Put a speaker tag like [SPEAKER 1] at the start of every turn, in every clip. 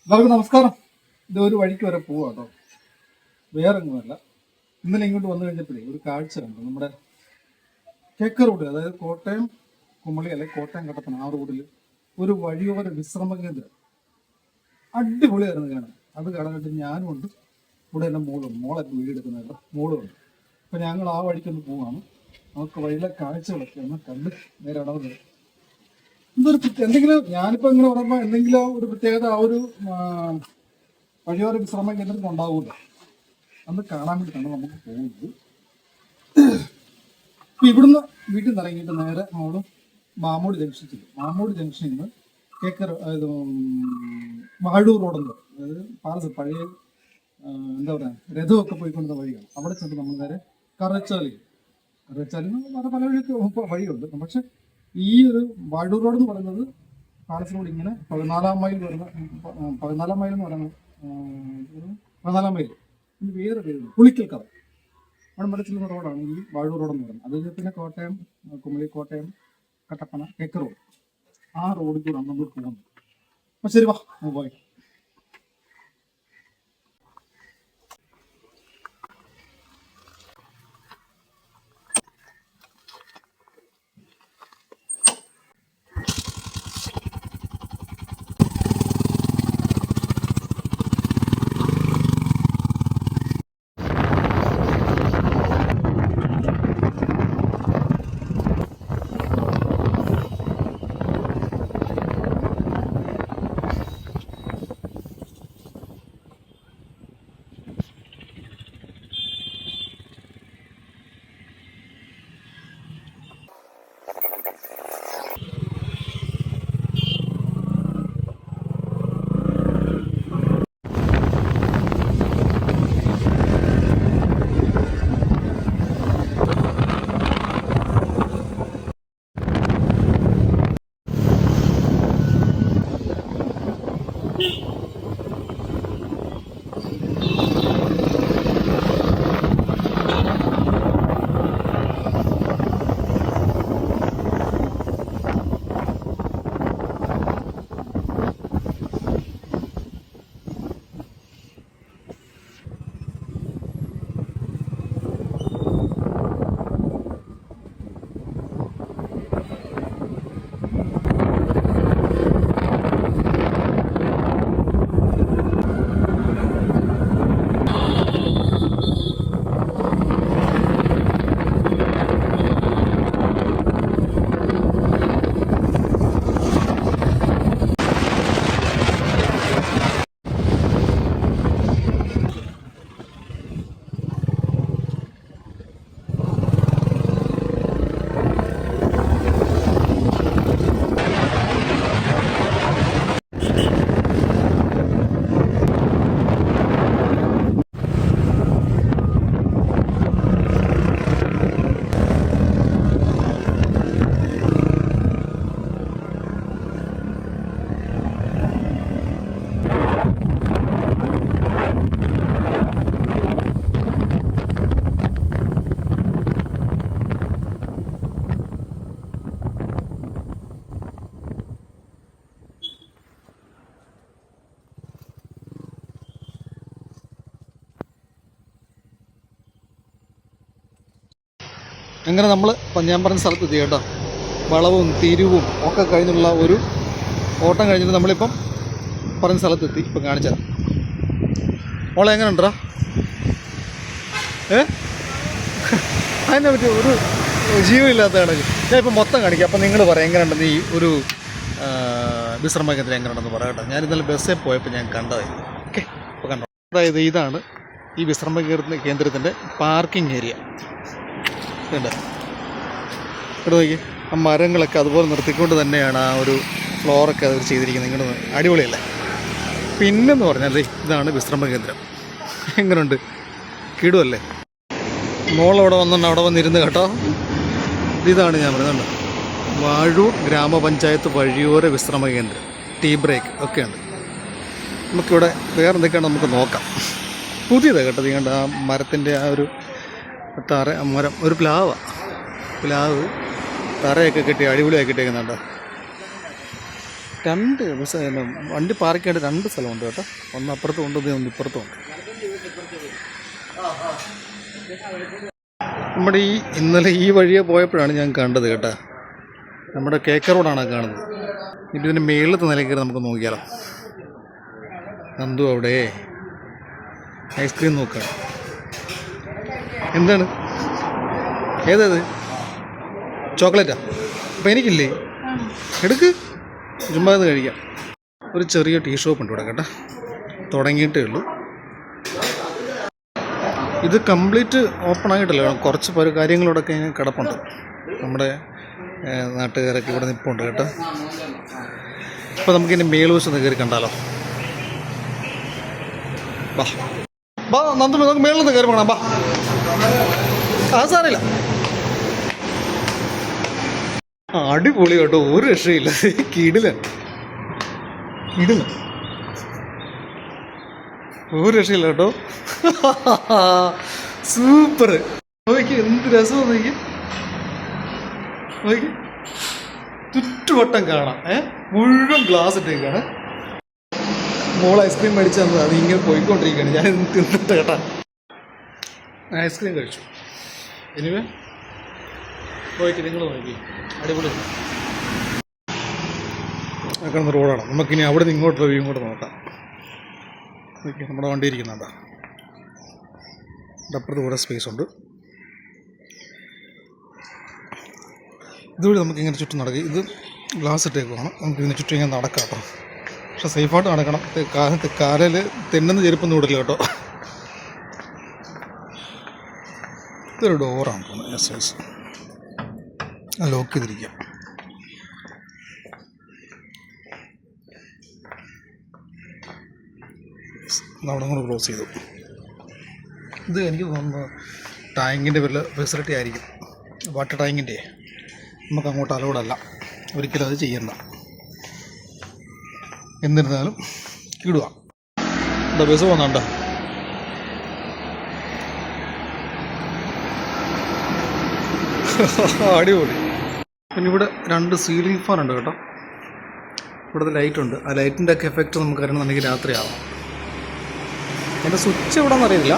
[SPEAKER 1] എല്ലാവർക്കും നമസ്കാരം. ഇത് ഒരു വഴിക്ക് വരെ പോവാ കേട്ടോ, വേറെ ഒന്നുമല്ല. ഇന്നലെ ഇങ്ങോട്ട് വന്നു കഴിഞ്ഞപ്പോഴേ ഒരു കാഴ്ച കണ്ടു. നമ്മുടെ കേക്ക് റോഡ്, അതായത് കോട്ടയം കുമളി അല്ലെങ്കിൽ കോട്ടയം കട്ടപ്പന ആ റോഡിൽ ഒരു വഴിയോര വിശ്രമ കേന്ദ്രം അടിപൊളിയായിരുന്നു കാണാൻ. അത് കാണാനായിട്ട് ഞാനും ഉണ്ട്, ഇവിടെ എൻ്റെ മോളൊക്കെ വീടെടുക്കുന്നുണ്ട്, മോളുണ്ട്. അപ്പം ഞങ്ങൾ ആ വഴിക്കൊന്ന് പോവാണ്. നമുക്ക് വഴിയിലെ കാഴ്ചകളൊക്കെ ഒന്ന് കണ്ട് നേരെ ഇടവന്നത് എന്തൊരു എന്തെങ്കിലും ഞാനിപ്പോൾ ഇങ്ങനെ പറയുമ്പോൾ എന്തെങ്കിലും ഒരു പ്രത്യേകത ആ ഒരു വഴിയോര വിശ്രമ കേന്ദ്രത്തിൽ ഉണ്ടാവില്ല. അന്ന് കാണാൻ വേണ്ടിയിട്ടാണ് നമുക്ക് പോകുന്നത്. ഇപ്പം ഇവിടുന്ന് വീട്ടിൽ നിന്ന് ഇറങ്ങിയിട്ട് നേരെ നമ്മൾ മാമൂട് ജംഗ്ഷൻ ചെയ്യും. മാമൂട് ജംഗ്ഷനിൽ നിന്ന് കേക്കർ ഇത് വാഴൂർ റോഡെന്ന് പറയും, അതായത് പാലസ് പഴയ എന്താ പറയുക രഥമൊക്കെ പോയിക്കൊണ്ടിരുന്ന വഴിയാണ്. അവിടെ ചെന്ന് നമ്മൾ നേരെ കറച്ചാലി പല വഴിയുണ്ട്. പക്ഷെ ഈ ഒരു വാഴൂർ റോഡ് എന്ന് പറയുന്നത് പാലസ് റോഡ് ഇങ്ങനെ 14 മൈൽ വരുന്ന 14 മൈൽ എന്ന് പറയുന്നത് 14 മൈൽ ഇതിന് വേറെ പേരുണ്ട്, പുളിക്കൽ കട അവിടെ വരെ ചെല്ലുന്ന റോഡാണ് ഈ വാഴൂർ റോഡ് എന്ന് പറയുന്നത്. അത് പിന്നെ കോട്ടയം കുമളി കോട്ടയം കട്ടപ്പന കേക്ക് റോഡ് ആ റോഡിൽ കൂടെ നമ്മൾ പോകുന്നത്. അപ്പം ശരി, വാ പോയി. അങ്ങനെ നമ്മൾ ഞാൻ പറഞ്ഞ സ്ഥലത്ത് എത്തി കേട്ടോ. വളവും തിരിവും ഒക്കെ കഴിഞ്ഞുള്ള ഒരു ഓട്ടം കഴിഞ്ഞിട്ട് നമ്മളിപ്പം പറഞ്ഞ സ്ഥലത്തെത്തി. ഇപ്പം കാണിച്ചാൽ മോളെ എങ്ങനെ ഉണ്ടോ? അതിനെ പറ്റി ഒരു ജീവനില്ലാത്ത കണക്ക് ഞാൻ ഇപ്പം മൊത്തം കാണിക്കാം. അപ്പം നിങ്ങൾ പറയാം എങ്ങനെ ഉണ്ടെന്ന്, ഈ ഒരു വിശ്രമ കേന്ദ്രം എങ്ങനെ ഉണ്ടെന്ന് പറയാം കേട്ടോ. ഞാൻ ഇന്നലെ ബസ്സിൽ പോയപ്പോൾ ഞാൻ കണ്ടതായി. ഓക്കെ, ഇപ്പോൾ കണ്ടോ. അതായത് ഇതാണ് ഈ വിശ്രമ കേന്ദ്രത്തിൻ്റെ പാർക്കിംഗ് ഏരിയ. ഉണ്ട് ഇവിടെ നോക്കി, ആ മരങ്ങളൊക്കെ അതുപോലെ നിർത്തിക്കൊണ്ട് തന്നെയാണ് ആ ഒരു ഫ്ലോറൊക്കെ അവർ ചെയ്തിരിക്കുന്നത്. ഇങ്ങനെ അടിപൊളിയല്ലേ. പിന്നെന്ന് പറഞ്ഞാൽ ഇതാണ് വിശ്രമ കേന്ദ്രം. എങ്ങനെയുണ്ട്, കിടുവല്ലേ. മോളവിടെ അവിടെ വന്നിരുന്ന് കേട്ടോ. ഇതാണ് ഞാൻ പറയുന്നത്, വാഴൂർ ഗ്രാമപഞ്ചായത്ത് വഴിയോര വിശ്രമ കേന്ദ്രം, ടീ ബ്രേക്ക് ഒക്കെയുണ്ട്. നമുക്കിവിടെ വേറെ എന്തൊക്കെയാണ് നമുക്ക് നോക്കാം. പുതിയതാണ് കേട്ടോ. നീണ്ട ആ മരത്തിൻ്റെ ആ ഒരു മരം, ഒരു പ്ലാവ് തറയൊക്കെ കെട്ടി അടിപൊളിയാക്കി ഇട്ടേക്കുന്നുണ്ടോ. രണ്ട് വണ്ടി പാർക്ക് ചെയ്യേണ്ട രണ്ട് സ്ഥലമുണ്ട് കേട്ടോ. ഒന്ന് അപ്പുറത്തും ഉണ്ട്, ഒന്ന് ഇപ്പുറത്തും ഉണ്ട്. നമ്മുടെ ഇന്നലെ ഈ വഴിയെ പോയപ്പോഴാണ് ഞാൻ കണ്ടത് കേട്ടോ. നമ്മുടെ കേക്ക റോഡാണ് കാണുന്നത്. ഇപ്പം ഇതിൻ്റെ മേളിലത്തെ നില കയറി നമുക്ക് നോക്കിയാലോ. നന്ദു അവിടെ ഐസ്ക്രീം നോക്കുകയാണ്. എന്താണ് ഏതത്? ചോക്ലേറ്റാ? അപ്പം എനിക്കില്ലേ, എടുക്ക്, ചുമ്മാ ഇത് കഴിക്കാം. ഒരു ചെറിയ ടീ ഷോപ്പ് ഉണ്ട് ഇവിടെ കേട്ടോ, തുടങ്ങിയിട്ടേ ഉള്ളൂ. ഇത് കംപ്ലീറ്റ് ഓപ്പൺ ആയിട്ടല്ല, കുറച്ച് കാര്യങ്ങളോടൊക്കെ കിടപ്പുണ്ട്. നമ്മുടെ നാട്ടുകാരൊക്കെ ഇവിടെ നിൽപ്പുണ്ട് കേട്ടോ. അപ്പോൾ നമുക്കിനി മേൽവശം ഒന്ന് കയറി കണ്ടാലോ. ബാ ബാ നന്ദു, നമുക്ക് മേളിൽ നിന്ന് കയറി പോകണം. ബാ, അത് സാറില്ല. അടിപൊളി കേട്ടോ, ഒരു രക്ഷയില്ല. കിടിലൻ കിടിലൻ, ഒരു രക്ഷയില്ല കേട്ടോ. സൂപ്പർ. നോക്കി എന്ത് രസം. നോക്കി നോക്കി, ചുറ്റുവട്ടം കാണാം. മുഴുവൻ ഗ്ലാസ് ഇട്ടേക്കാണ്. മോൾ ഐസ്ക്രീം മേടിച്ചു തന്നത്, അത് ഇങ്ങനെ പോയിക്കൊണ്ടിരിക്കുകയാണ്. ഞാൻ തിന്നിട്ട് കേട്ടാ ഐസ്ക്രീം കഴിച്ചു. എനിവേ നോക്കി, നിങ്ങൾ നോക്കി, അടിപൊളി കിടന്ന റോഡാണ്. നമുക്കിനി അവിടെ നിന്ന് ഇങ്ങോട്ടുള്ള വ്യൂ ഇങ്ങോട്ട് നോക്കാം. നോക്കി, നമ്മുടെ വണ്ടി ഇരിക്കുന്നുണ്ടോ? അപ്പുറത്ത് കൂടെ സ്പേസ് ഉണ്ട്. ഇതുവഴി നമുക്കിങ്ങനെ ചുറ്റും നടക്കുക. ഇത് ഗ്ലാസ് ഇട്ടേക്കുവാണ്, നമുക്ക് ഇതിന് ചുറ്റും ഇങ്ങനെ നടക്കാം കേട്ടോ. പക്ഷെ സേഫായിട്ട് നടക്കണം. കാലിൽ തെന്നുന്ന ചെരുപ്പൊന്നും ഇടില്ല കേട്ടോ. ഇതൊരു ഡോറാണ് തോന്നുന്നത്. യെസ് യെസ്, ലോക്ക് ചെയ്തിരിക്കാം. അവിടെ കൂടെ ക്ലോസ് ചെയ്തു. ഇത് എനിക്ക് തോന്നുന്നു ടാങ്കിൻ്റെ വല്ല ഫെസിലിറ്റി ആയിരിക്കും, വാട്ടർ ടാങ്കിൻ്റെ. നമുക്ക് അങ്ങോട്ട് അലോഡല്ല, ഒരിക്കലും അത് ചെയ്യണ്ട. എന്നിരുന്നാലും ഇടുക. എന്താ ബസ് പോകുന്നുണ്ടോ? അടിപൊളി. പിന്നെ ഇവിടെ 2 സീലിംഗ് ഫാൻ ഉണ്ട് കേട്ടോ. ഇവിടുത്തെ ലൈറ്റ് ഉണ്ട്. ആ ലൈറ്റിൻ്റെ ഒക്കെ എഫക്റ്റ് നമുക്ക് അറിയണമെന്നുണ്ടെങ്കിൽ രാത്രിയാവും. അതിൻ്റെ സ്വിച്ച് എവിടെയെന്ന് അറിയില്ല.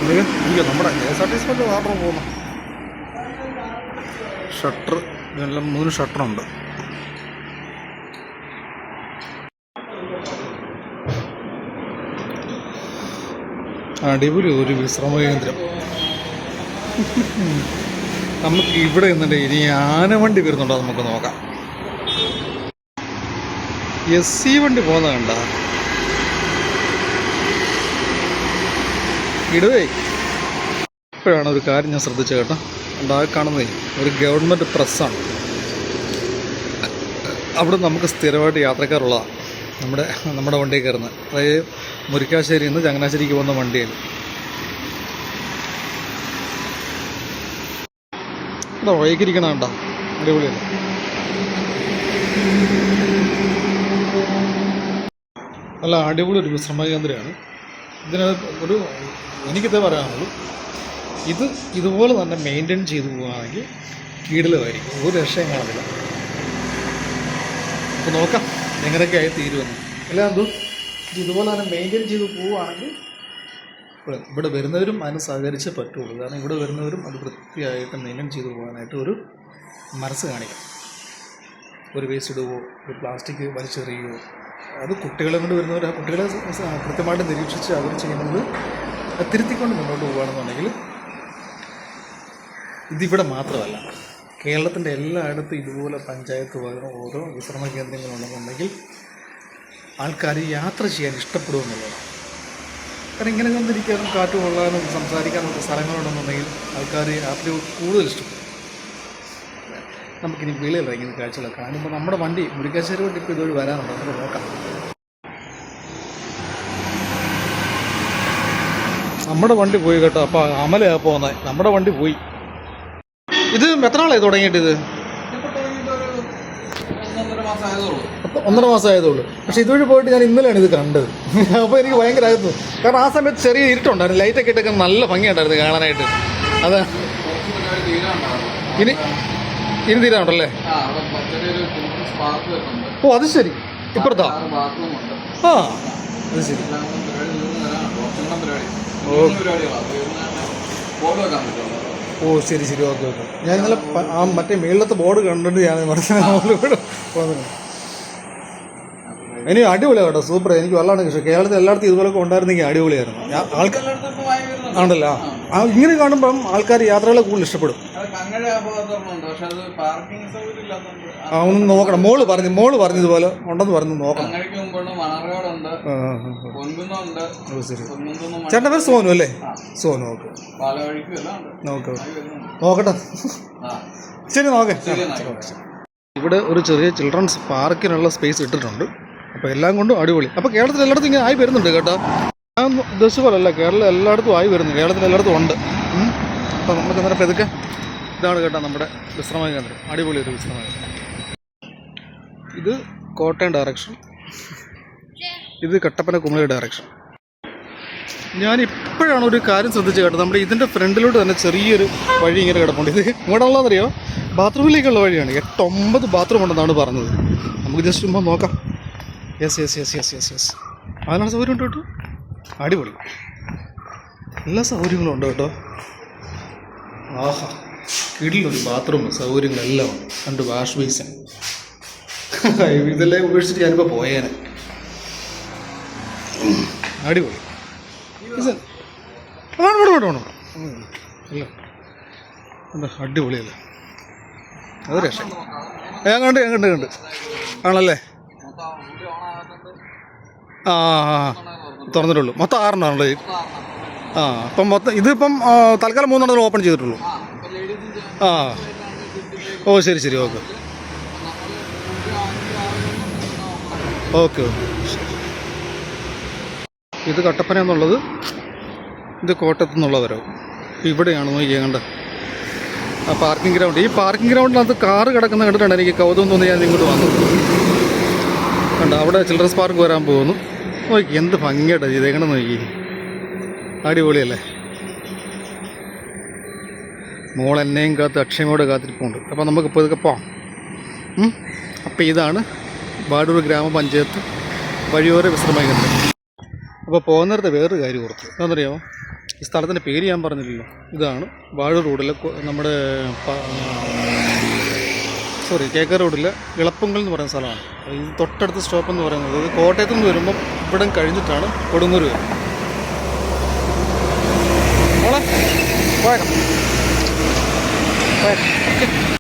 [SPEAKER 1] അയ്യോ, നമ്മുടെ KSRTC വാട്ടർ പോകുന്നു. ഷട്ടർ, ഇതെല്ലാം 3 ഷട്ടറുണ്ട്. അടിപൊളി ഒരു വിശ്രമ കേന്ദ്രം. നമുക്ക് ഇവിടെ നിന്നുണ്ട്. ഇനി ആനവണ്ടി വരുന്നുണ്ടോ നമുക്ക് നോക്കാം. SC വണ്ടി പോകുന്നത് കണ്ട ഇടുവേ. ഇപ്പോഴാണ് ഒരു കാര്യം ഞാൻ ശ്രദ്ധിച്ചത് കേട്ടോ. ഉണ്ടാകെ കാണുന്നതേ ഒരു ഗവൺമെൻറ് പ്രസ്സാണ്. അവിടെ നമുക്ക് സ്ഥിരമായിട്ട് യാത്രക്കാരുള്ളതാണ്. നമ്മുടെ വണ്ടിയിൽ കയറുന്നത്. അതായത് മുരിക്കാശ്ശേരിയിൽ നിന്ന് ചങ്ങനാശ്ശേരിക്ക് പോകുന്ന വണ്ടിയിൽ. എന്താ വൈകിരിക്കണം കണ്ടോ, അടിപൊളിയല്ലേ. നല്ല അടിപൊളി ഒരു വിശ്രമ കേന്ദ്രമാണ്. ഇതിനകത്ത് എനിക്കിതേ പറയാനുള്ളൂ, ഇതുപോലെ തന്നെ മെയിൻറ്റെയിൻ ചെയ്തു പോകുകയാണെങ്കിൽ കീടിലുമായിരിക്കും, ഒരു രക്ഷയും കാണത്തില്ല. അപ്പോൾ നോക്കാം എങ്ങനെയൊക്കെ ആയി തീരുമെന്ന്. അല്ല എന്തോ ഇതുപോലെ തന്നെ മെയിൻറ്റെയിൻ ചെയ്ത് പോവുകയാണെങ്കിൽ ഇവിടെ വരുന്നവരും അതിന് സഹകരിച്ചേ പറ്റുള്ളൂ. കാരണം ഇവിടെ വരുന്നവരും അത് വൃത്തിയായിട്ട് മെയിൻറ്റെയിൻ ചെയ്ത് പോകാനായിട്ട് ഒരു മനസ്സ് കാണിക്കണം. ഒരു വേസ്റ്റ് ഇടുകയോ ഒരു പ്ലാസ്റ്റിക് വലിച്ചെറിയുകയോ, അത് കുട്ടികളെ കൊണ്ട് വരുന്നവർ ആ കുട്ടികളെ കൃത്യമായിട്ട് നിരീക്ഷിച്ച് അവർ ചെയ്യുന്നത് തിരുത്തിക്കൊണ്ട് മുന്നോട്ട് പോകുകയാണെന്നുണ്ടെങ്കിൽ, ഇതിവിടെ മാത്രമല്ല കേരളത്തിൻ്റെ എല്ലായിടത്തും ഇതുപോലെ പഞ്ചായത്ത് വക ഓരോ വിശ്രമ കേന്ദ്രങ്ങളുണ്ടെന്നുണ്ടെങ്കിൽ ആൾക്കാർ യാത്ര ചെയ്യാൻ ഇഷ്ടപ്പെടുമെന്നുള്ളതാണ്. കാരണം ഇങ്ങനെ വന്നിരിക്കാനും കാറ്റ് കൊള്ളാനും സംസാരിക്കാനുള്ള സ്ഥലങ്ങളുണ്ടെന്നുണ്ടെങ്കിൽ ആൾക്കാർ യാത്ര കൂടുതൽ ഇഷ്ടപ്പെടും. നമുക്കിനി വെളിയിൽ ഇറങ്ങി കാഴ്ചകളൊക്കെ കാണുമ്പോൾ നമ്മുടെ വണ്ടി മുരിക്കാശ്ശേരി വണ്ടി ഇപ്പോൾ ഇതുവഴി വരാനുണ്ട്, നമുക്ക് നോക്കാം. നമ്മുടെ വണ്ടി പോയി കേട്ടോ. അപ്പോൾ അമലയാണ് പോകുന്നത്, നമ്മുടെ വണ്ടി പോയി. ഇത് എത്ര നാളായി തുടങ്ങിയിട്ട്? ഇത് 1.5 മാസം ആയതുള്ളൂ. പക്ഷെ ഇതുവഴി പോയിട്ട് ഞാൻ ഇന്നലെയാണ് ഇത് കണ്ടത്. അപ്പോൾ എനിക്ക് ഭയങ്കരമായിരുന്നു. കാരണം ആ സമയത്ത് ചെറിയ ഇരുട്ടുണ്ടായിരുന്നു, ലൈറ്റൊക്കെ ഇട്ടൊക്കെ നല്ല ഭംഗിയുണ്ടായിരുന്നു കാണാനായിട്ട്. അതാ ഇനി തീരാനുണ്ടല്ലേ? ഓ അത് ശരി. ഇപ്പുറത്താ?
[SPEAKER 2] ബാത്റൂമുണ്ട്.
[SPEAKER 1] ആ അത് ശരി. ഓ ശരി ശരി, ഓക്കെ ഓക്കെ. ഞാൻ ഇന്നലെ ആ മറ്റേ മേളിലത്തെ ബോർഡ് കണ്ടിട്ട് ഞാൻ മനസ്സിലാക്കി പോകുന്നത്. ഇനി അടിപൊളിയാണ് കേട്ടോ, സൂപ്പർ. എനിക്ക് വല്ലാണ്ട് ഇഷ്ടം. കേരളത്തിൽ എല്ലായിടത്തും ഇതുപോലൊക്കെ ഉണ്ടായിരുന്നെങ്കിൽ അടിപൊളിയായിരുന്നു. ആൾക്കാർ ആണല്ലോ, ആ ഇങ്ങനെ കാണുമ്പം ആൾക്കാർ യാത്രകളെ കൂടുതൽ ഇഷ്ടപ്പെടും. ആ ഒന്ന് നോക്കണം. മോള് പറഞ്ഞതുപോലെ ഉണ്ടെന്ന് പറഞ്ഞു, നോക്കണം. ശരി. ചേട്ടൻ്റെ പേര് സോനു അല്ലേ? സോനു, ഓക്കെ ഓക്കെ നോക്കട്ടെ. ശരി നോക്കേ. ഇവിടെ ഒരു ചെറിയ ചിൽഡ്രൻസ് പാർക്കിനുള്ള സ്പേസ് ഇട്ടിട്ടുണ്ട്. അപ്പോൾ എല്ലാം കൊണ്ടും അടിപൊളി. അപ്പോൾ കേരളത്തിൽ എല്ലായിടത്തും ഇങ്ങനെ ആയി വരുന്നുണ്ട് കേട്ടോ. ഞാൻ ഉദ്ദേശിച്ച പോലല്ല, കേരളം എല്ലായിടത്തും ആയി വരുന്നു. കേരളത്തിൽ എല്ലായിടത്തും ഉണ്ട്. അപ്പോൾ നമുക്ക് അന്നേരം പെതുക്കെ ഇതാണ് കേട്ടോ നമ്മുടെ വിശ്രമ കേന്ദ്രം. അടിപൊളി ഒരു വിശ്രമ കേന്ദ്രം. ഇത് കോട്ടയം ഡയറക്ഷൻ, ഇത് കട്ടപ്പന കുമളി ഡയറക്ഷൻ. ഞാൻ ഇപ്പോഴാണ് ഒരു കാര്യം ശ്രദ്ധിച്ച് കേട്ടോ. നമ്മുടെ ഇതിൻ്റെ ഫ്രണ്ടിലോട്ട് തന്നെ ചെറിയൊരു വഴി ഇങ്ങനെ കിടപ്പുണ്ട്. ഇത് ഇങ്ങോട്ടുള്ളതെന്നറിയോ? ബാത്റൂമിലേക്കുള്ള വഴിയാണ്. 8-9 ബാത്റൂം ഉണ്ടെന്നാണ് പറഞ്ഞത്. നമുക്ക് ജസ്റ്റ് മുമ്പ് നോക്കാം. Yes yes yes yes yes yes അതിനുള്ള സൗകര്യം ഉണ്ട് കേട്ടോ. അടിപൊളി, എല്ലാ സൗകര്യങ്ങളും ഉണ്ട് കേട്ടോ. ആഹാ, കിടിലൊരു ബാത്റൂം, സൗകര്യങ്ങളെല്ലാം ഉണ്ട്. 2 വാഷ് ബേസിൻ. ഇതെല്ലാം ഉപേക്ഷിച്ചിട്ട് ഞാനിപ്പോൾ പോയേനെ. അടിപൊളി. വേണം അല്ല എന്താ അടിപൊളിയല്ലേ? അത് രക്ഷ. ഞാൻ കണ്ട് ആണല്ലേ? ആ തുറന്നിട്ടുള്ളൂ. മൊത്തം 6 ആണല്ലോ. ആ അപ്പം മൊത്തം ഇതിപ്പം തൽക്കാലം 3 ഓപ്പൺ ചെയ്തിട്ടുള്ളൂ. ആ ഓ ശരി ശരി, ഓക്കെ ഓക്കെ ഓക്കെ. ഇത് കട്ടപ്പന എന്നുള്ളത്, ഇത് കോട്ടയത്തു നിന്നുള്ള വരവ്. ഇവിടെയാണ് നോക്കിയേണ്ട ആ പാർക്കിംഗ് ഗ്രൗണ്ട്. ഈ പാർക്കിംഗ് ഗ്രൗണ്ടിനകത്ത് കാറ് കിടക്കുന്ന കണ്ടിട്ടുണ്ട്. എനിക്ക് കൗതുകം തോന്നി ഞാൻ ഇങ്ങോട്ട് വന്നു. കണ്ട അവിടെ ചിൽഡ്രൻസ് പാർക്ക് വരാൻ പോകുന്നു. നോക്കി എന്ത് ഭംഗിയായിട്ടാണ് ചെയ്തേക്കണം നോക്കി. അടിപൊളിയല്ലേ? മോൾ എന്നെയും കാത്ത് അക്ഷയമോട് കാത്തിരിപ്പുണ്ട്. അപ്പോൾ നമുക്ക് ഇപ്പോൾ ഇതൊക്കെ പോവാം. അപ്പോൾ ഇതാണ് വാടൂർ ഗ്രാമപഞ്ചായത്ത് വഴിയോര വിശ്രമ കേന്ദ്രം. അപ്പോൾ പോകുന്നിടത്ത് വേറൊരു കാര്യം ഓർത്തു. എന്താണെന്നറിയാമോ? ഈ സ്ഥലത്തിൻ്റെ പേര് ഞാൻ പറഞ്ഞില്ലല്ലോ. ഇതാണ് വാഴൂർ റോഡിലെ നമ്മുടെ കേക്കർ റോഡിലെ ഇളപ്പുങ്കൽ എന്ന് പറയുന്ന സ്ഥലമാണ്. ഈ തൊട്ടടുത്ത സ്റ്റോപ്പ് എന്ന് പറയുന്നത് കോട്ടയത്തു നിന്ന് വരുമ്പം ഇവിടം കഴിഞ്ഞിട്ടാണ് കൊടുങ്ങൂർ വരുന്നത്. പോയേക്കാം.